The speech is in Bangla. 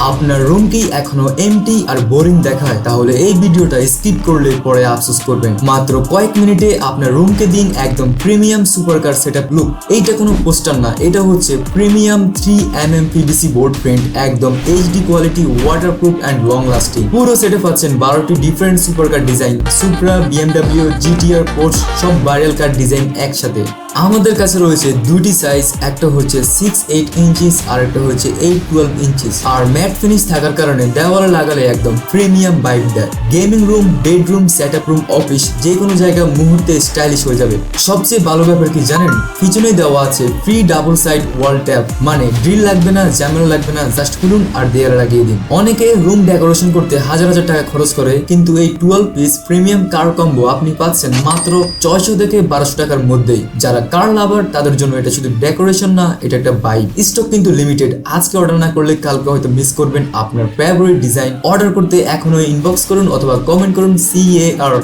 আপনার রুম কি এখনো এমটি আর বোরিং দেখায়? তাহলে এই ভিডিওটা স্কিপ করলে পরে আফসোস করবেন। মাত্র কয়েক মিনিটে আপনার রুমকে দিন একদম প্রিমিয়াম সুপারকার সেটআপ লুক। এইটা কোনো পোস্টার না, এটা হচ্ছে premium 3mm PVC board print, একদম HD quality, waterproof and long lasting. পুরো সেটে পাচ্ছেন 12টি different supercar design, Supra, BMW, GTR, Porsche সব ভাইরাল কার ডিজাইন একসাথে। আমাদের কাছে রয়েছে দুটি সাইজ, একটা হচ্ছে 6-8 ইঞ্চিস আর একটা হচ্ছে 8-12 ইঞ্চিস। আর ম্যাট ফিনিশ থাকার কারণে দেওয়ালে লাগালে একদম প্রিমিয়াম ভাইব দেয়। Gaming room, bedroom, setup room, office যে কোনো জায়গা মুহূর্তে স্টাইলিশ হয়ে যাবে। সবচেয়ে ভালো ব্যাপার কি জানেন? পিছনে দেওয়া আছে ফ্রি ডাবল সাইড ওয়াল ট্যাপ, মানে ড্রিল লাগবে না, ঝামেলা লাগবে না, জাস্ট খুলুন আর দেয়ালে লাগিয়ে দিন। অনেকে রুম ডেকোরেশন করতে হাজার হাজার টাকা খরচ করে, কিন্তু এই 12 পিস প্রিমিয়াম কার কম্বো আপনি পাচ্ছেন মাত্র 600 থেকে 1200 টাকার মধ্যেই। যারা কার লাভার তাদের জন্য এটা শুধু ডেকোরেশন না, এটা একটা ভাইব। স্টক কিন্তু লিমিটেড, আজকে অর্ডার না করলে কালকে হয়তো মিস করবেন আপনার ফেভারিট ডিজাইন। অর্ডার করতে এখনই ইনবক্স করুন অথবা কমেন্ট করুন CAR।